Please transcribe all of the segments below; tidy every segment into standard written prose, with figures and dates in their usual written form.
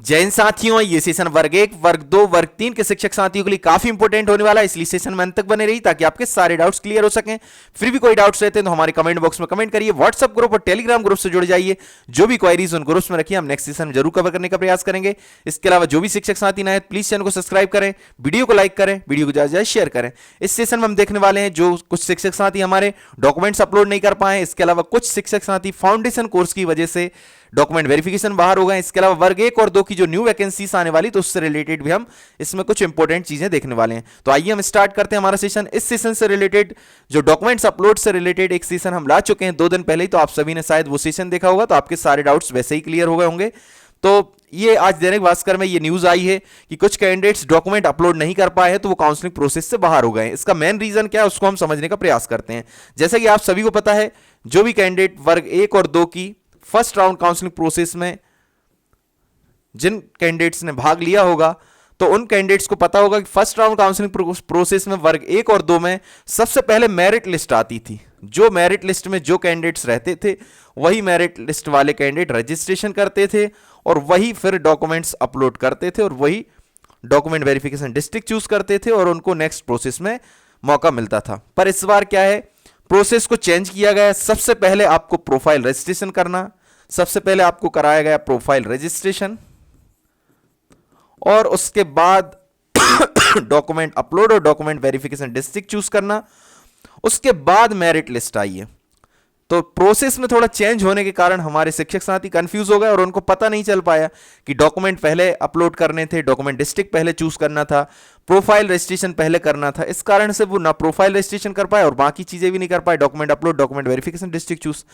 जय हिंद साथियों, ये सेशन वर्ग 1, वर्ग 2, वर्ग 3 के शिक्षक साथियों के लिए काफी इंपॉर्टेंट होने वाला है, इसलिए सेशन में अंत तक बने रहिए ताकि आपके सारे डाउट्स क्लियर हो सकें। फिर भी कोई डाउट्स रहते हैं तो हमारे कमेंट बॉक्स में कमेंट करिए, व्हाट्सएप ग्रुप और टेलीग्राम ग्रुप से जुड़ जाइए। जो भी क्वेरीज उन ग्रुप्स में रखिए, हम नेक्स्ट सेशन में जरूर कवर करने का प्रयास करेंगे। इसके अलावा जो भी शिक्षक साथी नए हैं, प्लीज चैनल को सब्सक्राइब करें, वीडियो को लाइक करें, वीडियो को ज्यादा से ज्यादा शेयर करें। इस सेशन में हम देखने वाले हैं जो कुछ शिक्षक साथी हमारे डॉक्यूमेंट्स अपलोड नहीं कर पाए, इसके अलावा कुछ शिक्षक साथी फाउंडेशन कोर्स की वजह से डॉक्यूमेंट वेरिफिकेशन बाहर हो गए। इसके अलावा वर्ग 1 और 2 की जो न्यू वैकेंसीज आने वाली तो उससे रिलेटेड भी हम इसमें कुछ इंपॉर्टेंट चीजें देखने वाले हैं। तो आइए हम स्टार्ट करते हैं हमारा सेशन। इस सेशन से रिलेटेड जो डॉक्यूमेंट्स अपलोड से रिलेटेड एक सेशन हम ला चुके हैं 2 दिन पहले ही, तो आप सभी ने शायद वो सेशन देखा होगा, तो आपके सारे डाउट्स वैसे ही क्लियर हो गए होंगे। तो ये आज दैनिक भास्कर में ये न्यूज आई है कि कुछ कैंडिडेट्स डॉक्यूमेंट अपलोड नहीं कर पाए हैं, तो वो काउंसलिंग प्रोसेस से बाहर हो गए हैं। इसका मेन रीजन क्या है उसको हम समझने का प्रयास करते हैं। जैसा कि आप सभी को पता है, जो भी कैंडिडेट वर्ग 1 और 2 की फर्स्ट राउंड काउंसलिंग प्रोसेस में जिन कैंडिडेट्स ने भाग लिया होगा, तो उन कैंडिडेट्स को पता होगा कि फर्स्ट राउंड काउंसलिंग प्रोसेस में वर्ग 1 और 2 में सबसे पहले मेरिट लिस्ट आती थी। जो मेरिट लिस्ट में जो कैंडिडेट्स रहते थे वही मेरिट लिस्ट वाले कैंडिडेट रजिस्ट्रेशन करते थे और वही फिर डॉक्यूमेंट्स अपलोड करते थे और वही डॉक्यूमेंट वेरिफिकेशन डिस्ट्रिक्ट चूज करते थे और उनको नेक्स्ट प्रोसेस में मौका मिलता था। पर इस बार क्या है, प्रोसेस को चेंज किया गया। सबसे पहले आपको प्रोफाइल रजिस्ट्रेशन करना, सबसे पहले आपको कराया गया प्रोफाइल रजिस्ट्रेशन और उसके बाद डॉक्यूमेंट अपलोड और डॉक्यूमेंट वेरिफिकेशन डिस्ट्रिक्ट चूज करना, उसके बाद मेरिट लिस्ट आई है। तो प्रोसेस में थोड़ा चेंज होने के कारण हमारे शिक्षक साथी कंफ्यूज हो गए और उनको पता नहीं चल पाया कि डॉक्यूमेंट पहले अपलोड करने थे, डॉक्यूमेंट डिस्ट्रिक्ट पहले चूज करना था, प्रोफाइल रजिस्ट्रेशन पहले करना था। इस कारण से वो ना प्रोफाइल रजिस्ट्रेशन कर पाए और बाकी चीजें भी नहीं कर पाए, document upload, document verification district choose.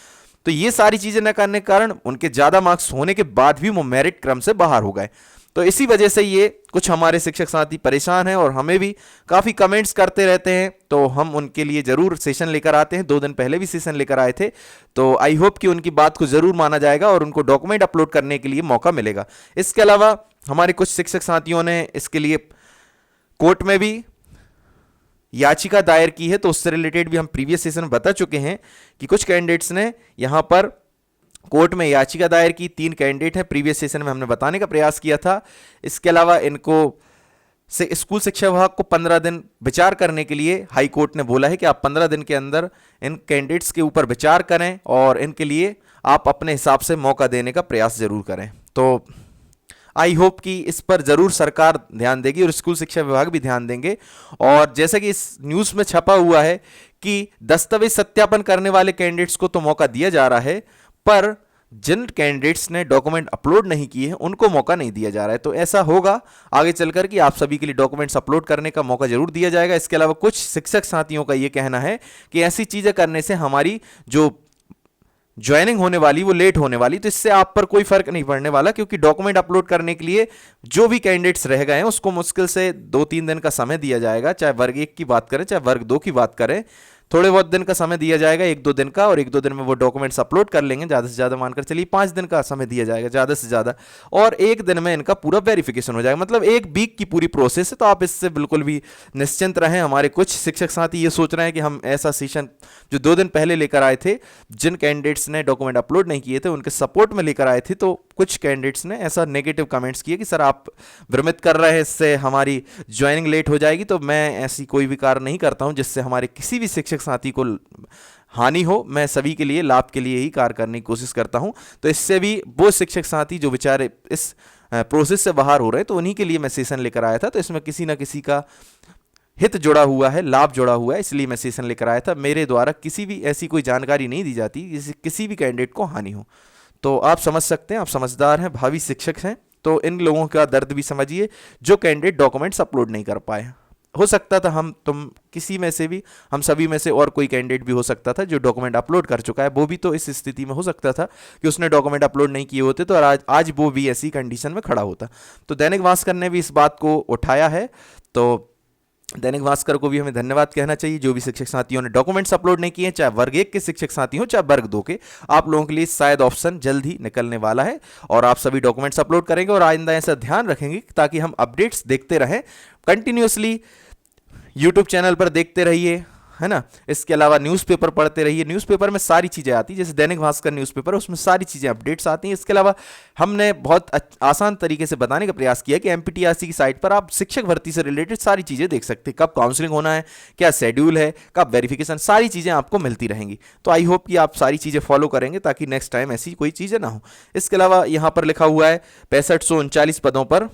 तो ये सारी चीजें न करने के कारण उनके ज्यादा मार्क्स होने के बाद भी वो मेरिट क्रम से बाहर हो गए। तो इसी वजह से ये कुछ हमारे शिक्षक साथी परेशान हैं और हमें भी काफ़ी कमेंट्स करते रहते हैं, तो हम उनके लिए ज़रूर सेशन लेकर आते हैं। 2 दिन पहले भी सेशन लेकर आए थे, तो आई होप कि उनकी बात को ज़रूर माना जाएगा और उनको डॉक्यूमेंट अपलोड करने के लिए मौका मिलेगा। इसके अलावा हमारे कुछ शिक्षक साथियों ने इसके लिए कोर्ट में भी याचिका दायर की है, तो उससे रिलेटेड भी हम प्रीवियस सेशन में बता चुके हैं कि कुछ कैंडिडेट्स ने यहाँ पर कोर्ट में याचिका दायर की। 3 कैंडिडेट हैं, प्रीवियस सेशन में हमने बताने का प्रयास किया था। इसके अलावा इनको स्कूल शिक्षा विभाग को 15 दिन विचार करने के लिए हाई कोर्ट ने बोला है कि आप 15 दिन के अंदर इन कैंडिडेट्स के ऊपर विचार करें और इनके लिए आप अपने हिसाब से मौका देने का प्रयास जरूर करें। तो आई होप कि इस पर जरूर सरकार ध्यान देगी और स्कूल शिक्षा विभाग भी ध्यान देंगे। और जैसा कि इस न्यूज़ में छपा हुआ है कि दस्तावेज सत्यापन करने वाले कैंडिडेट्स को तो मौका दिया जा रहा है, पर जिन कैंडिडेट्स ने डॉक्यूमेंट अपलोड नहीं किए हैं उनको मौका नहीं दिया जा रहा है। तो ऐसा होगा आगे चलकर कि आप सभी के लिए डॉक्यूमेंट्स अपलोड करने का मौका जरूर दिया जाएगा। इसके अलावा कुछ शिक्षक साथियों का यह कहना है कि ऐसी चीजें करने से हमारी जो ज्वाइनिंग होने वाली वो लेट होने वाली, तो इससे आप पर कोई फर्क नहीं पड़ने वाला, क्योंकि डॉक्यूमेंट अपलोड करने के लिए जो भी कैंडिडेट्स रह गए हैं उसको मुश्किल से 2-3 दिन का समय दिया जाएगा। चाहे वर्ग 1 की बात करें चाहे वर्ग 2 की बात करें, थोड़े बहुत दिन का समय दिया जाएगा, 1-2 दिन का, और 1-2 दिन में वो डॉक्यूमेंट्स अपलोड कर लेंगे। ज़्यादा से ज़्यादा मानकर चलिए 5 दिन का समय दिया जाएगा ज़्यादा से ज़्यादा, और 1 दिन में इनका पूरा वेरिफिकेशन हो जाएगा। मतलब 1 वीक की पूरी प्रोसेस है। तो आप इससे बिल्कुल भी निश्चिंत रहें। हमारे कुछ शिक्षक साथी ये सोच रहे हैं कि हम ऐसा सेशन जो 2 दिन पहले लेकर आए थे, जिन कैंडिडेट्स ने डॉक्यूमेंट अपलोड नहीं किए थे उनके सपोर्ट में लेकर आए थे, तो कुछ कैंडिडेट्स ने ऐसा नेगेटिव कमेंट्स किए कि सर आप भ्रमित कर रहे हैं, इससे हमारी ज्वाइनिंग लेट हो जाएगी। तो मैं ऐसी कोई भी कार्य नहीं करता हूं जिससे हमारे किसी भी शिक्षक साथी को हानि हो। मैं सभी के लिए लाभ के लिए ही कार्य करने की कोशिश करता हूं। तो इससे भी वो शिक्षक साथी जो बेचारे इस प्रोसेस से बाहर हो रहे हैं, तो उन्हीं के लिए मैं सेशन लेकर आया था। तो इसमें किसी ना किसी का हित जुड़ा हुआ है, लाभ जुड़ा हुआ है, इसलिए मैं सेशन लेकर आया था। मेरे द्वारा किसी भी ऐसी कोई जानकारी नहीं दी जाती जिससे किसी भी कैंडिडेट को हानि हो। तो आप समझ सकते हैं, आप समझदार हैं, भावी शिक्षक हैं, तो इन लोगों का दर्द भी समझिए जो कैंडिडेट डॉक्यूमेंट्स अपलोड नहीं कर पाए। हो सकता था हम तुम किसी में से भी, हम सभी में से और कोई कैंडिडेट भी हो सकता था जो डॉक्यूमेंट अपलोड कर चुका है, वो भी तो इस स्थिति में हो सकता था कि उसने डॉक्यूमेंट अपलोड नहीं किए होते, तो आज वो भी ऐसी कंडीशन में खड़ा होता। तो दैनिक भास्कर ने भी इस बात को उठाया है। तो दैनिक भास्कर को भी हमें धन्यवाद कहना चाहिए। जो भी शिक्षक साथियों ने डॉक्यूमेंट्स अपलोड नहीं किए, चाहे वर्ग 1 के शिक्षक साथी हो चाहे वर्ग 2 के, आप लोगों के लिए शायद ऑप्शन जल्द ही निकलने वाला है और आप सभी डॉक्यूमेंट्स अपलोड करेंगे और आइंदा ऐसा ध्यान रखेंगे ताकि हम अपडेट्स देखते रहें कंटिन्यूअसली। यूट्यूब चैनल पर देखते रहिए, है ना। इसके अलावा न्यूज़पेपर पढ़ते रहिए, न्यूज़पेपर में सारी चीज़ें आती हैं, जैसे दैनिक भास्कर न्यूज़पेपर, उसमें सारी चीज़ें अपडेट्स आती हैं। इसके अलावा हमने बहुत आसान तरीके से बताने का प्रयास किया कि एमपीटीआरसी की साइट पर आप शिक्षक भर्ती से रिलेटेड सारी चीज़ें देख सकते हैं, कब काउंसलिंग होना है, क्या शेड्यूल है, कब वेरिफिकेशन, सारी चीज़ें आपको मिलती रहेंगी। तो आई होप कि आप सारी चीज़ें फॉलो करेंगे ताकि नेक्स्ट टाइम ऐसी कोई चीज़ें ना हो। इसके अलावा यहाँ पर लिखा हुआ है 6539 पदों पर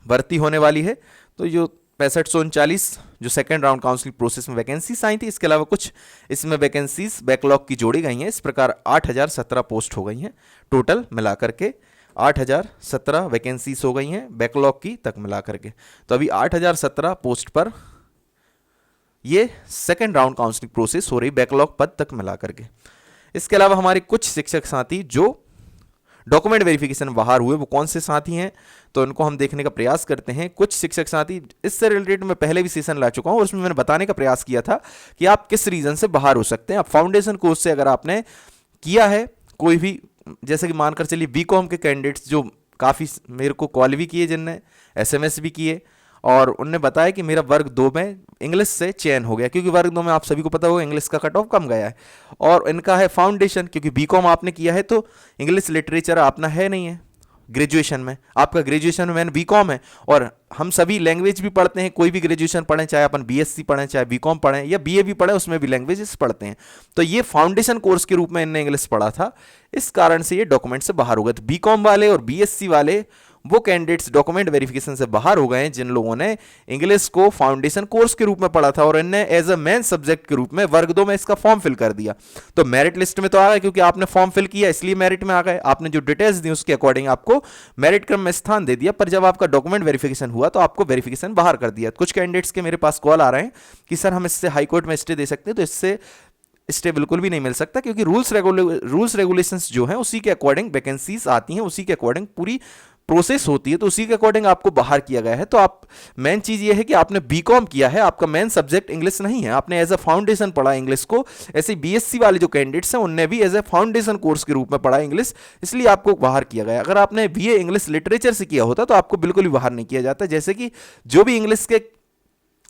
भर्ती होने वाली है। तो जो 6539 जो सेकेंड राउंड काउंसलिंग प्रोसेस में वैकेंसीज आई थी, इसके अलावा कुछ इसमें वैकेंसीज बैकलॉग की जोड़ी गई हैं। इस प्रकार 8017 पोस्ट हो गई हैं टोटल मिला करके, 8017 वैकेंसीज हो गई हैं बैकलॉग की तक मिला करके। तो अभी 8017 पोस्ट पर ये सेकेंड राउंड काउंसलिंग प्रोसेस हो रही बैकलॉग पद तक मिला करके। इसके अलावा हमारे कुछ शिक्षक साथी जो डॉक्यूमेंट वेरिफिकेशन बाहर हुए वो कौन से साथी हैं, तो उनको हम देखने का प्रयास करते हैं। कुछ शिक्षक साथी, इससे रिलेटेड मैं पहले भी सेशन ला चुका हूं और उसमें मैंने बताने का प्रयास किया था कि आप किस रीज़न से बाहर हो सकते हैं। आप फाउंडेशन कोर्स से अगर आपने किया है कोई भी, जैसे कि मानकर चलिए बीकॉम के कैंडिडेट्स जो काफ़ी मेरे को कॉल भी किए, जिनने एसएमएस भी किए, और उनने बताया कि मेरा वर्ग 2 में इंग्लिश से चयन हो गया, क्योंकि वर्ग 2 में आप सभी को पता होगा इंग्लिश का कट ऑफ कम गया है। और इनका है फाउंडेशन, क्योंकि बीकॉम आपने किया है तो इंग्लिश लिटरेचर अपना है नहीं है ग्रेजुएशन में, आपका ग्रेजुएशन में बीकॉम है। और हम सभी लैंग्वेज भी पढ़ते हैं, कोई भी ग्रेजुएशन पढ़ें, चाहे अपन बीएससी पढ़ें, चाहे बीकॉम पढ़ें या बीए भी पढ़ें, उसमें भी लैंग्वेजेस पढ़ते हैं। तो ये फाउंडेशन कोर्स के रूप में इनने इंग्लिश पढ़ा था, इस कारण से ये डॉक्यूमेंट से बाहर हो गए। तो बीकॉम वाले और बीएससी वाले वो कैंडिडेट्स डॉक्यूमेंट वेरिफिकेशन से बाहर हो गए हैं जिन लोगों ने इंग्लिश को फाउंडेशन कोर्स के रूप में पढ़ा था और इनने एज अ मेन सब्जेक्ट के रूप में वर्ग 2 में इसका फॉर्म फिल कर दिया। तो मेरिट लिस्ट में तो आ गए, क्योंकि आपने फॉर्म फिल किया इसलिए मेरिट में आ गए, आपने जो डिटेल्स दी उसके अकॉर्डिंग आपको मेरिट क्रम में स्थान दे दिया। पर जब आपका डॉक्यूमेंट वेरिफिकेशन हुआ तो आपको वेरिफिकेशन बाहर कर दिया। कुछ कैंडिडेट्स के मेरे पास कॉल आ रहे हैं कि सर हम इससे हाईकोर्ट में स्टे दे सकते हैं, तो इससे स्टे बिल्कुल भी नहीं मिल सकता, क्योंकि रूल्स रेगुलेशंस जो हैं उसी के अकॉर्डिंग वैकेंसीज आती हैं, उसी के अकॉर्डिंग पूरी प्रोसेस होती है, तो उसी के अकॉर्डिंग आपको बाहर किया गया है। तो आप मेन चीज ये है कि आपने बीकॉम किया है, आपका मेन सब्जेक्ट इंग्लिश नहीं है, आपने एज अ फाउंडेशन पढ़ा इंग्लिश को। ऐसे बीएससी वाले जो कैंडिडेट्स हैं उनने भी एज ए फाउंडेशन कोर्स के रूप में पढ़ा इंग्लिश, इसलिए आपको बाहर किया गया। अगर आपने बीए इंग्लिश लिटरेचर से किया होता तो आपको बिल्कुल भी बाहर नहीं किया जाता। जैसे कि जो भी इंग्लिश के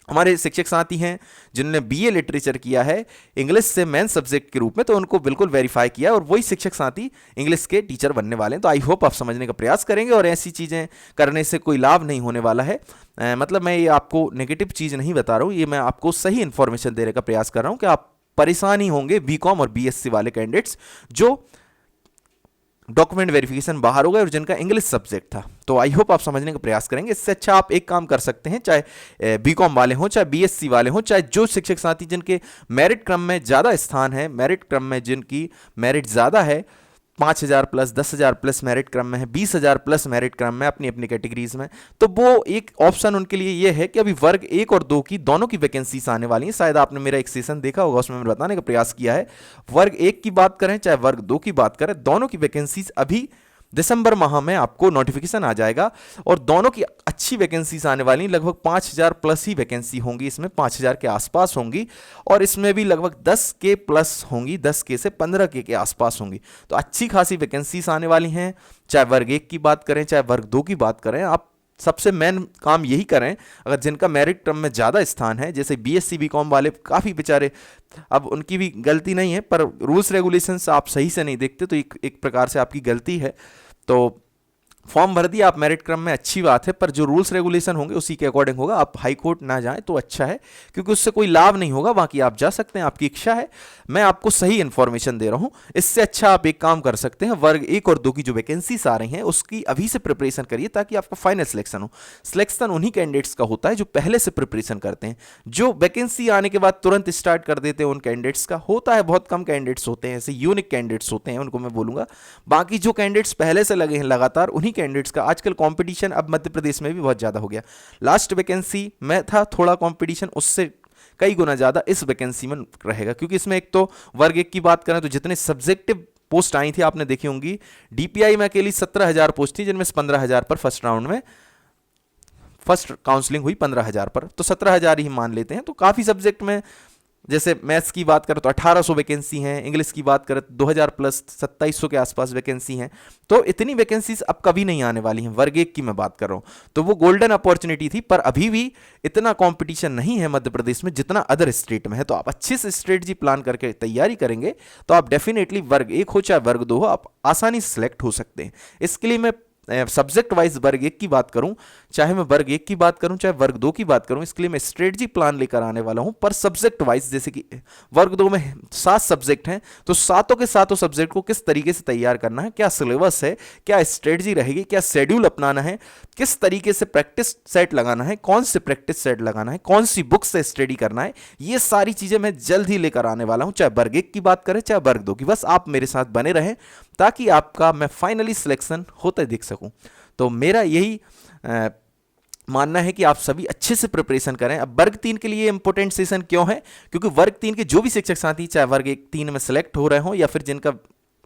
हमारे शिक्षक साथी हैं जिन्होंने बीए लिटरेचर किया है इंग्लिश से मेन सब्जेक्ट के रूप में, तो उनको बिल्कुल वेरीफाई किया और वही शिक्षक साथी इंग्लिश के टीचर बनने वाले हैं। तो आई होप आप समझने का प्रयास करेंगे और ऐसी चीज़ें करने से कोई लाभ नहीं होने वाला है। मतलब मैं ये आपको नेगेटिव चीज़ नहीं बता रहा हूँ, ये मैं आपको सही इन्फॉर्मेशन देने का प्रयास कर रहा हूँ कि आप परेशान ही होंगे बीकॉम और बीएससी वाले कैंडिडेट्स जो डॉक्यूमेंट वेरिफिकेशन बाहर हो गए और जिनका इंग्लिश सब्जेक्ट था। तो आई होप आप समझने का प्रयास करेंगे। इससे अच्छा आप एक काम कर सकते हैं, चाहे बीकॉम वाले हों, चाहे बीएससी वाले हों, चाहे जो शिक्षक साथी जिनके मेरिट क्रम में ज़्यादा स्थान है, मेरिट क्रम में जिनकी मेरिट ज़्यादा है, 5000 प्लस, 10,000 प्लस मेरिट क्रम में है, 20,000 प्लस मेरिट क्रम में अपनी अपनी कैटेगरीज में, तो वो एक ऑप्शन उनके लिए ये है कि अभी वर्ग 1 और 2 की दोनों की वैकेंसीज आने वाली हैं। शायद आपने मेरा एक सेशन देखा होगा, उसमें मैंने बताने का प्रयास किया है। वर्ग 1 की बात करें चाहे वर्ग 2 की बात करें, दोनों की वैकेंसीज अभी दिसंबर माह में आपको नोटिफिकेशन आ जाएगा और दोनों की अच्छी वैकेंसीज आने वाली, लगभग 5000 प्लस ही वैकेंसी होंगी, इसमें 5000 के आसपास होंगी और इसमें भी लगभग 10 के प्लस होंगी, 10 के से 15 के आसपास होंगी। तो अच्छी खासी वैकेंसीज आने वाली हैं। चाहे वर्ग 1 की बात करें चाहे वर्ग 2 की बात करें, आप सबसे मेन काम यही करें, अगर जिनका मेरिट क्रम में ज़्यादा स्थान है, जैसे बीएससी बीकॉम वाले काफ़ी बेचारे, अब उनकी भी गलती नहीं है पर रूल्स रेगुलेशंस आप सही से नहीं देखते, तो एक प्रकार से आपकी गलती है। तो फॉर्म भर दिया आप मेरिट क्रम में, अच्छी बात है, पर जो रूल्स रेगुलेशन होंगे उसी के अकॉर्डिंग होगा। आप हाई कोर्ट ना जाएं तो अच्छा है, क्योंकि उससे कोई लाभ नहीं होगा। बाकी आप जा सकते हैं, आपकी इच्छा है, मैं आपको सही इन्फॉर्मेशन दे रहा हूं। इससे अच्छा आप एक काम कर सकते हैं, वर्ग 1 और 2 की जो वैकेंसीज आ रही हैं उसकी अभी से प्रिपरेशन करिए ताकि आपका फाइनल सिलेक्शन हो। सिलेक्शन उन्हीं कैंडिडेट्स का होता है जो पहले से प्रिपरेशन करते हैं। जो वैकेंसी आने के बाद तुरंत स्टार्ट कर देते हैं उन कैंडिडेट्स का होता है, बहुत कम कैंडिडेट्स होते हैं, ऐसे यूनिक कैंडिडेट्स होते हैं, उनको मैं बोलूंगा। बाकी जो कैंडिडेट्स पहले से लगे हैं लगातार, उन्हीं कैंडिडेट्स का आजकल कंपटीशन अब मध्य प्रदेश में भी बहुत ज़्यादा हो गया। लास्ट वैकेंसी में था थोड़ा कंपटीशन, उससे कई गुना ज़्यादा इस वैकेंसी में रहेगा, क्योंकि इसमें एक तो वर्ग 1 की बात करें तो जितने सब्जेक्टिव पोस्ट आई थी आपने देखी होंगी, डीपीआई में अकेली 17,000 पोस्ट थी, जिनमें से 15,000 पर फर्स्ट राउंड में फर्स्ट काउंसलिंग हुई, 15,000 पर, तो 17,000 ही मान लेते हैं। तो काफ़ी सब्जेक्ट में जैसे मैथ्स की बात करें तो 1800 वैकेंसी हैं, इंग्लिश की बात करें तो 2000 प्लस 2700 के आसपास वैकेंसी हैं। तो इतनी वैकेंसीज अब कभी नहीं आने वाली हैं, वर्ग एक की मैं बात कर रहा हूँ। तो वो गोल्डन अपॉर्चुनिटी थी, पर अभी भी इतना कंपटीशन नहीं है मध्य प्रदेश में जितना अदर स्टेट में है। तो आप अच्छे से स्ट्रेटजी प्लान करके तैयारी करेंगे तो आप डेफिनेटली वर्ग एक हो चाहे वर्ग दो हो, आप आसानी से सिलेक्ट हो सकते हैं। इसके लिए मैं सब्जेक्ट वाइज वर्ग एक की बात करूं, चाहे मैं वर्ग एक की बात करूं चाहे वर्ग दो की बात करूं, इसके लिए मैं स्ट्रेटजी प्लान लेकर आने वाला हूं। पर सब्जेक्ट वाइज, जैसे कि वर्ग दो में 7 सब्जेक्ट हैं, तो सातों के सातों सब्जेक्ट को किस तरीके से तैयार करना है, क्या सिलेबस है, क्या स्ट्रेटजी रहेगी, क्या शेड्यूल अपनाना है, किस तरीके से प्रैक्टिस सेट लगाना है, कौन से प्रैक्टिस सेट लगाना है, कौन सी बुक से स्टडी करना है, ये सारी चीजें मैं जल्द ही लेकर आने वाला हूं, चाहे वर्ग एक की बात करें चाहे वर्ग दो की। बस आप मेरे साथ बने रहें ताकि आपका मैं फाइनली सिलेक्शन होते देख सकूं। तो मेरा यही मानना है कि आप सभी अच्छे से प्रिपरेशन करें। अब वर्ग तीन के लिए इंपॉर्टेंट सेशन क्यों है, क्योंकि वर्ग तीन के जो भी शिक्षक साथी चाहे वर्ग एक तीन में सेलेक्ट हो रहे हो या फिर जिनका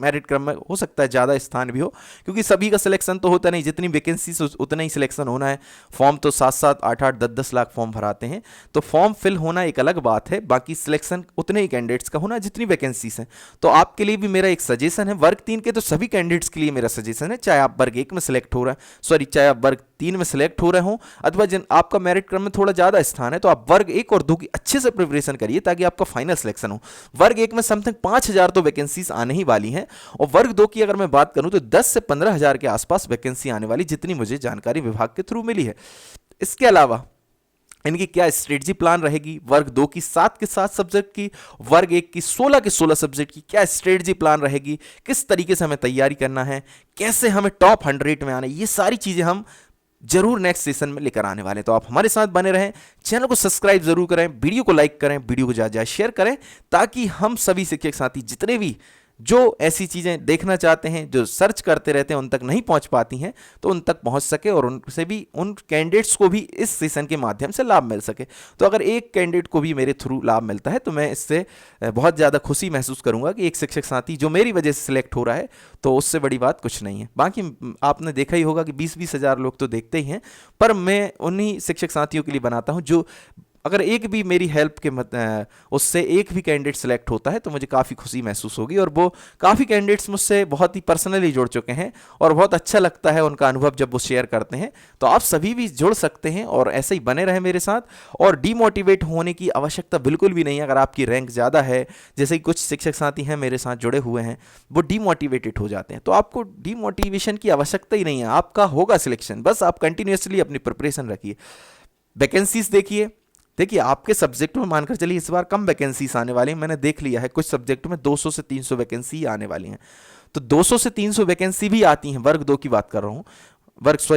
मेरिट क्रम में हो सकता है ज़्यादा स्थान भी हो, क्योंकि सभी का सिलेक्शन तो होता नहीं, जितनी वैकेंसी उतना ही सिलेक्शन होना है। फॉर्म तो 7-7, 8-8, 10-10 लाख फॉर्म भराते हैं, तो फॉर्म फिल होना एक अलग बात है, बाकी सिलेक्शन उतने ही कैंडिडेट्स का होना जितनी वैकेंसीज हैं। तो आपके लिए भी मेरा एक सजेशन है, वर्ग तीन के तो सभी कैंडिडेट्स के लिए मेरा सजेशन है, चाहे आप वर्ग एक में सिलेक्ट हो रहे हैं, सॉरी चाहे आप वर्ग तीन में सिलेक्ट हो रहे हो, अथवा जिन आपका मेरिट क्रम में थोड़ा ज़्यादा स्थान है, तो आप वर्ग एक और दो की अच्छे से प्रिपरेशन करिए ताकि आपका फाइनल सिलेक्शन हो। वर्ग एक में समथिंग 5000 तो वैकेंसीज आने ही वाली हैं, और वर्ग दो की अगर मैं बात करूं तो 10 से 15,000 के आसपास वैकेंसी आने वाली, जितनी मुझे जानकारी विभाग के थ्रू मिली है। इसके अलावा इनकी क्या स्ट्रेटजी प्लान रहेगी, वर्ग दो की 7 के 7 सब्जेक्ट की, वर्ग एक की 16 के 16 सब्जेक्ट की क्या स्ट्रेटजी प्लान रहेगी, किस तरीके से हमें तैयारी करना है, कैसे हमें टॉप 100 में आना है, ये सारी चीजें हम जरूर नेक्स्ट सेशन में लेकर आने वाले हैं। तो आप हमारे साथ बने रहें, चैनल को सब्सक्राइब जरूर करें, वीडियो को लाइक करें, वीडियो को ज़्यादा शेयर करें, ताकि हम सभी शिक्षक साथी जितने भी जो ऐसी चीज़ें देखना चाहते हैं, जो सर्च करते रहते हैं, उन तक नहीं पहुंच पाती हैं, तो उन तक पहुंच सके और उनसे भी, उन कैंडिडेट्स को भी इस सेशन के माध्यम से लाभ मिल सके। तो अगर एक कैंडिडेट को भी मेरे थ्रू लाभ मिलता है तो मैं इससे बहुत ज़्यादा खुशी महसूस करूंगा कि एक शिक्षक साथी जो मेरी वजह से सिलेक्ट हो रहा है, तो उससे बड़ी बात कुछ नहीं है। बाकी आपने देखा ही होगा कि 20-20 हज़ार लोग तो देखते ही हैं, पर मैं उन्हीं शिक्षक साथियों के लिए बनाता हूँ जो अगर एक भी मेरी हेल्प के उससे एक भी कैंडिडेट सेलेक्ट होता है तो मुझे काफ़ी खुशी महसूस होगी। और वो काफ़ी कैंडिडेट्स मुझसे बहुत ही पर्सनली जुड़ चुके हैं और बहुत अच्छा लगता है उनका अनुभव जब वो शेयर करते हैं। तो आप सभी भी जुड़ सकते हैं और ऐसे ही बने रहें मेरे साथ, और डीमोटिवेट होने की आवश्यकता बिल्कुल भी नहीं है। अगर आपकी रैंक ज़्यादा है, जैसे कि कुछ शिक्षक साथी हैं मेरे साथ जुड़े हुए हैं, वो डीमोटिवेटेड हो जाते हैं, तो आपको डीमोटिवेशन की आवश्यकता ही नहीं है, आपका होगा सिलेक्शन। बस आप कंटिन्यूसली अपनी प्रिपरेशन रखिए, वैकेंसीज देखिए आपके सब्जेक्ट में मानकर चलिए इस बार कम वैकेंसीज आने वाली हैं। मैंने देख लिया है कुछ सब्जेक्ट में 200 से 300 वैकेंसी आने वाली हैं। तो 200 से 300 वैकेंसी भी आती हैं, वर्ग दो की बात कर रहा हूँ,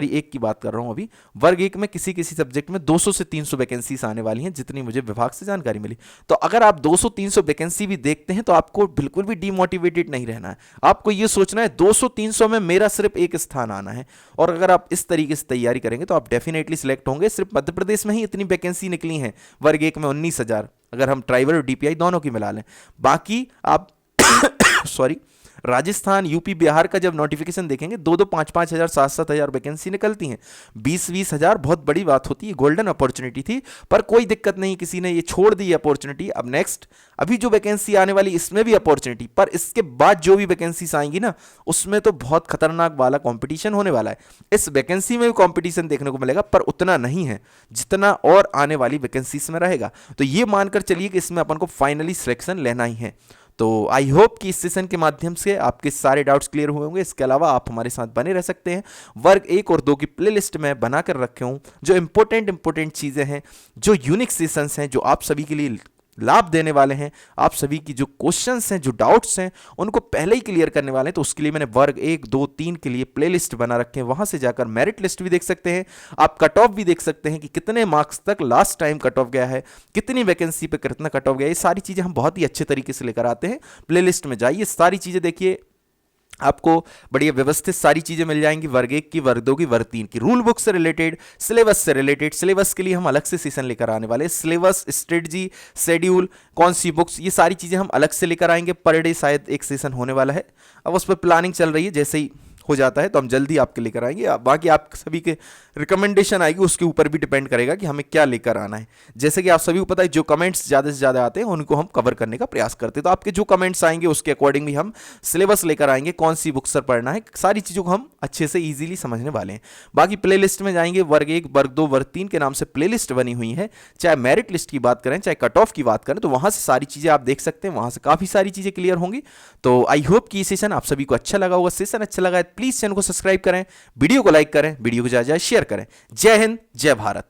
एक की बात कर रहा हूँ अभी। वर्ग एक में किसी किसी सब्जेक्ट में 200 से 300 वैकेंसीज आने वाली हैं, जितनी मुझे विभाग से जानकारी मिली। तो अगर आप 200-300 वैकेंसी भी देखते हैं तो आपको बिल्कुल भी डीमोटिवेटेड नहीं रहना है। आपको ये सोचना है 200-300 में मेरा सिर्फ एक स्थान आना है, और अगर आप इस तरीके से तैयारी करेंगे तो आप डेफिनेटली सिलेक्ट होंगे। सिर्फ मध्य प्रदेश में ही इतनी वैकेंसी निकली हैं, वर्ग एक में 19,000, अगर हम ट्राइबल और डीपीआई दोनों की मिला लें। बाकी आप सॉरी राजस्थान, यूपी, बिहार का जब नोटिफिकेशन देखेंगे 2-2, 5-5 हज़ार, 7-7 हज़ार वैकेंसी निकलती हैं। 20-20 हज़ार बहुत बड़ी बात होती है, गोल्डन अपॉर्चुनिटी थी, पर कोई दिक्कत नहीं, किसी ने ये छोड़ दी अपॉर्चुनिटी। अब नेक्स्ट अभी जो वैकेंसी आने वाली इसमें भी अपॉर्चुनिटी, पर इसके बाद जो भी वैकेंसीज आएंगी ना, उसमें तो बहुत खतरनाक वाला कॉम्पिटिशन होने वाला है। इस वैकेंसी में भी कॉम्पिटिशन देखने को मिलेगा, पर उतना नहीं है जितना और आने वाली वैकेंसीज में रहेगा। तो ये मानकर चलिए कि इसमें अपन को फाइनली सिलेक्शन लेना ही है। तो आई होप कि इस सेशन के माध्यम से आपके सारे डाउट्स क्लियर हुए होंगे। इसके अलावा आप हमारे साथ बने रह सकते हैं। वर्ग एक और दो की प्लेलिस्ट में बनाकर रखे हूँ, जो इंपॉर्टेंट चीज़ें हैं, जो यूनिक सेशंस हैं, जो आप सभी के लिए लाभ देने वाले हैं, आप सभी की जो क्वेश्चंस हैं, जो डाउट्स हैं, उनको पहले ही क्लियर करने वाले हैं। तो उसके लिए मैंने वर्ग 1, 2, 3 के लिए प्लेलिस्ट बना रखे हैं। वहां से जाकर मेरिट लिस्ट भी देख सकते हैं, आप कट ऑफ भी देख सकते हैं कि कितने मार्क्स तक लास्ट टाइम कट ऑफ गया है, कितनी वैकेंसी पे कितना कट ऑफ गया। ये सारी चीज़ें हम बहुत ही अच्छे तरीके से लेकर आते हैं। प्लेलिस्ट में जाइए, सारी चीज़ें देखिए, आपको बढ़िया व्यवस्थित सारी चीज़ें मिल जाएंगी, वर्ग एक की, वर्ग दो की, वर्ग तीन की, रूल बुक से रिलेटेड, सिलेबस से रिलेटेड। सिलेबस के लिए हम अलग से सेशन लेकर आने वाले हैं। सिलेबस, स्ट्रेटजी, शेड्यूल, कौन सी बुक्स, ये सारी चीज़ें हम अलग से लेकर आएंगे। पर डे शायद एक सेशन होने वाला है, अब उस पर प्लानिंग चल रही है। जैसे ही हो जाता है तो हम जल्दी आपके लेकर आएंगे। बाकी आप सभी के रिकमेंडेशन आएगी उसके ऊपर भी डिपेंड करेगा कि हमें क्या लेकर आना है। जैसे कि आप सभी को पता है जो कमेंट्स ज़्यादा से ज़्यादा आते हैं उनको हम कवर करने का प्रयास करते हैं, तो आपके जो कमेंट्स आएंगे उसके अकॉर्डिंग भी हम सिलेबस लेकर आएंगे, कौन सी बुक सर पढ़ना है, सारी चीज़ों को हम अच्छे से ईजिली समझने वाले हैं। बाकी प्ले लिस्ट में जाएंगे, वर्ग 1 वर्ग 2 वर्ग 3 के नाम से प्ले लिस्ट बनी हुई है। चाहे मेरिट लिस्ट की बात करें चाहे कट ऑफ की बात करें तो वहाँ से सारी चीज़ें आप देख सकते हैं, वहाँ से काफ़ी सारी चीज़ें क्लियर होंगी। तो आई होप कि ये सेशन आप सभी को अच्छा लगा होगा। सेशन अच्छा लगा है प्लीज़ चैनल को सब्सक्राइब करें, वीडियो को लाइक करें, वीडियो को ज़्यादा शेयर करें। जय हिंद, जय भारत।